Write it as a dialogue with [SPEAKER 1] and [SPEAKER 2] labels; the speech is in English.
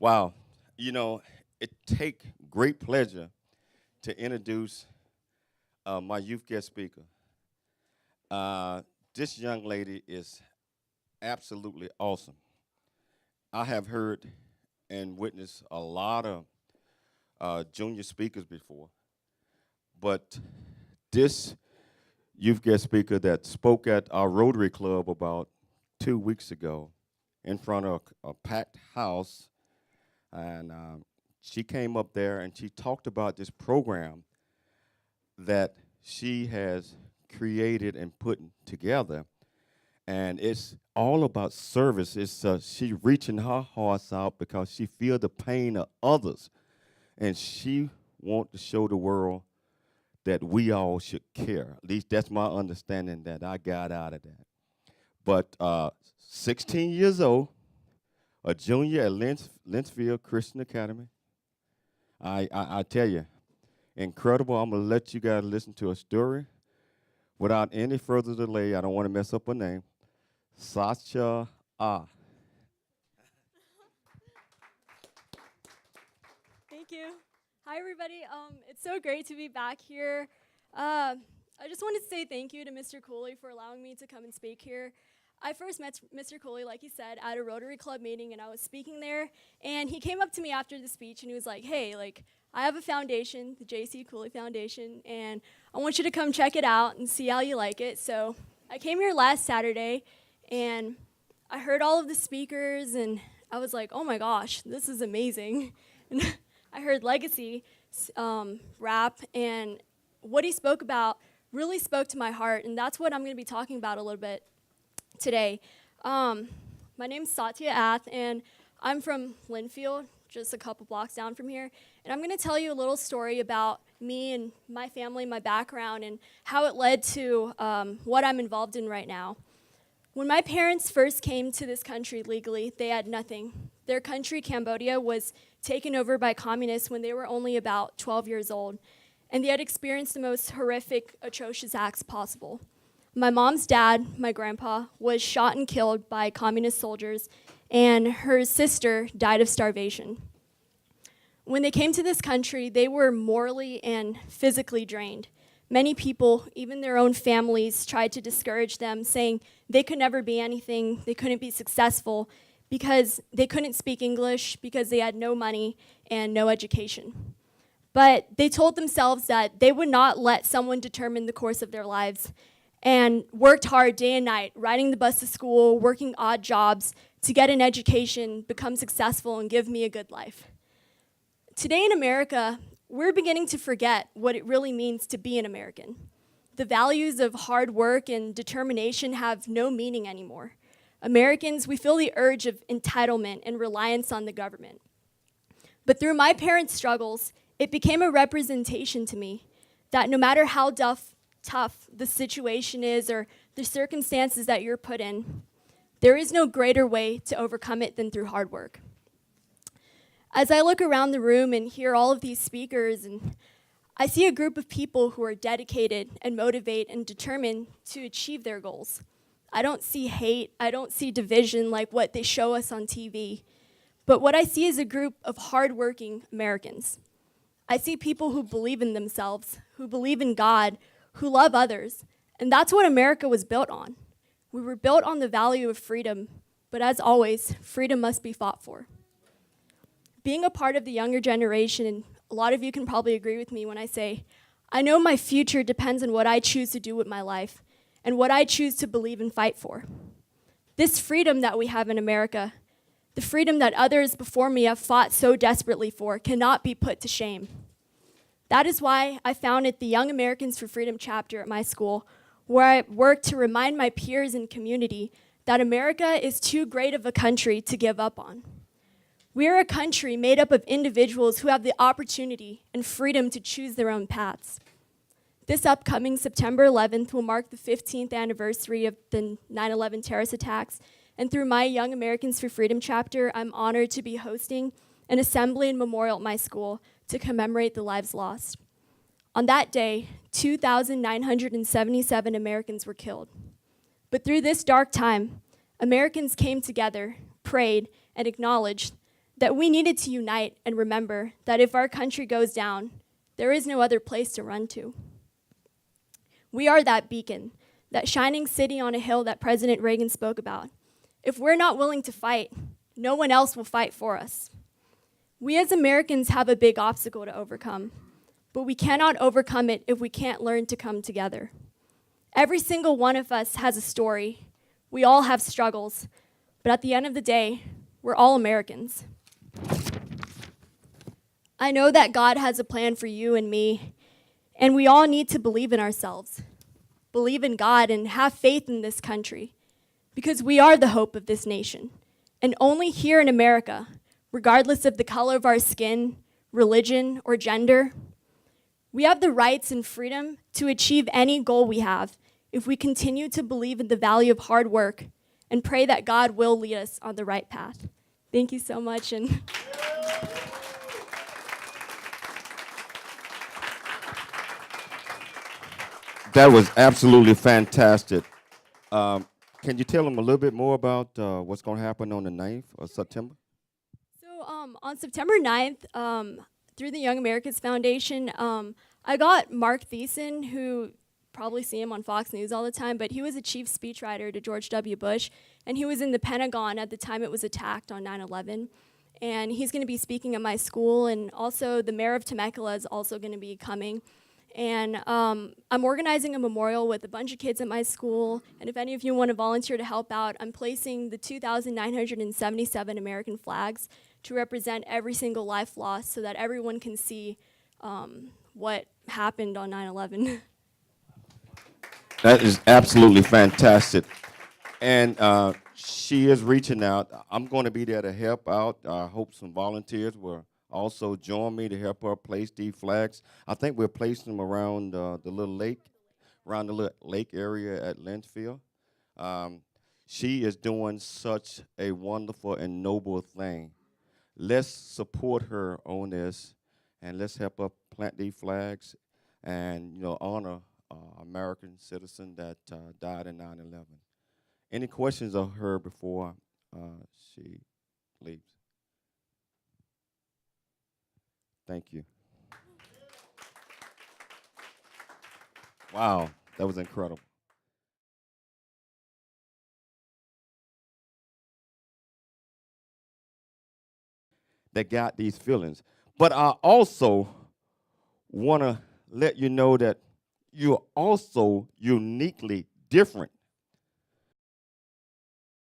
[SPEAKER 1] Wow. You know, it take great pleasure to introduce my youth guest speaker. Uh, this young lady is absolutely awesome. I have heard and witnessed a lot of junior speakers before, but this youth guest speaker that spoke at our Rotary Club about 2 weeks ago in front of a packed house, and she came up there and she talked about this program that she has created and put together, and it's all about service. It's she reaching her hearts out because she feel the pain of others, and she want to show the world that we all should care. At least that's my understanding that I got out of that. But 16 years old, a junior at Lynchfield Christian Academy. I tell you, incredible. I'm gonna let you guys listen to a story without any further delay. I don't want to mess up her name. Satya Ath.
[SPEAKER 2] Thank you. Hi, everybody. It's so great to be back here. I just wanted to say thank you to Mr. Cooley for allowing me to come and speak here. I first met Mr. Cooley, like he said, at a Rotary Club meeting, and I was speaking there. And he came up to me after the speech, and he was like, "Hey, like, I have a foundation, the J.C. Cooley Foundation, and I want you to come check it out and see how you like it." So I came here last Saturday, and I heard all of the speakers, and I was like, "Oh my gosh, this is amazing." And I heard legacy rap, and what he spoke about really spoke to my heart, and that's what I'm going to be talking about a little bit today. My name's Satya Ath, and I'm from Linfield, just a couple blocks down from here, and I'm going to tell you a little story about me and my family, my background, and how it led to what I'm involved in right now. When my parents first came to this country legally, they had nothing. Their country, Cambodia, was taken over by communists when they were only about 12 years old, and they had experienced the most horrific, atrocious acts possible. My mom's dad, my grandpa, was shot and killed by communist soldiers, and her sister died of starvation. When they came to this country, they were morally and physically drained. Many people, even their own families, tried to discourage them, saying they could never be anything, they couldn't be successful, because they couldn't speak English, because they had no money and no education. But they told themselves that they would not let someone determine the course of their lives, and worked hard day and night, riding the bus to school, working odd jobs to get an education, become successful, and give me a good life. Today in America, we're beginning to forget what it really means to be an American. The values of hard work and determination have no meaning anymore. Americans, we feel the urge of entitlement and reliance on the government. But through my parents' struggles, it became a representation to me that no matter how tough the situation is or the circumstances that you're put in, there is no greater way to overcome it than through hard work. As I look around the room and hear all of these speakers, and I see a group of people who are dedicated and motivated and determined to achieve their goals. I don't see hate, I don't see division like what they show us on TV, but what I see is a group of hardworking Americans. I see people who believe in themselves, who believe in God, who love others, and that's what America was built on. We were built on the value of freedom, but as always, freedom must be fought for. Being a part of the younger generation, and a lot of you can probably agree with me when I say, I know my future depends on what I choose to do with my life and what I choose to believe and fight for. This freedom that we have in America, the freedom that others before me have fought so desperately for, cannot be put to shame. That is why I founded the Young Americans for Freedom chapter at my school, where I work to remind my peers and community that America is too great of a country to give up on. We are a country made up of individuals who have the opportunity and freedom to choose their own paths. This upcoming September 11th will mark the 15th anniversary of the 9/11 terrorist attacks, and through my Young Americans for Freedom chapter, I'm honored to be hosting an assembly and memorial at my school to commemorate the lives lost. On that day, 2,977 Americans were killed. But through this dark time, Americans came together, prayed, and acknowledged that we needed to unite and remember that if our country goes down, there is no other place to run to. We are that beacon, that shining city on a hill that President Reagan spoke about. If we're not willing to fight, no one else will fight for us. We as Americans have a big obstacle to overcome, but we cannot overcome it if we can't learn to come together. Every single one of us has a story. We all have struggles, but at the end of the day, we're all Americans. I know that God has a plan for you and me, and we all need to believe in ourselves, believe in God, and have faith in this country, because we are the hope of this nation. And only here in America, regardless of the color of our skin, religion, or gender, we have the rights and freedom to achieve any goal we have if we continue to believe in the value of hard work and pray that God will lead us on the right path. Thank you so much. And
[SPEAKER 1] That was absolutely fantastic. Can you tell them a little bit more about what's going to happen on the 9th of September?
[SPEAKER 2] so on September 9th, through the Young Americans Foundation, I got Mark Thiessen, who probably see him on Fox News all the time, but he was a chief speechwriter to George W. Bush, and he was in the Pentagon at the time it was attacked on 9/11. And he's going to be speaking at my school, and also the mayor of Temecula is also going to be coming. And I'm organizing a memorial with a bunch of kids at my school, and if any of you want to volunteer to help out, I'm placing the 2,977 American flags to represent every single life lost so that everyone can see what happened on 9/11.
[SPEAKER 1] That is absolutely fantastic. And she is reaching out. I'm going to be there to help out. I hope some volunteers will also join me to help her place these flags. I think we're placing them around the little lake, around the little lake area at Lynchfield. She is doing such a wonderful and noble thing. Let's support her on this, and let's help her plant these flags, and honor American citizen that died in 9/11. Any questions of her before she leaves? Thank you. Wow, that was incredible. That got these feelings. But I also want to let you know that you're also uniquely different.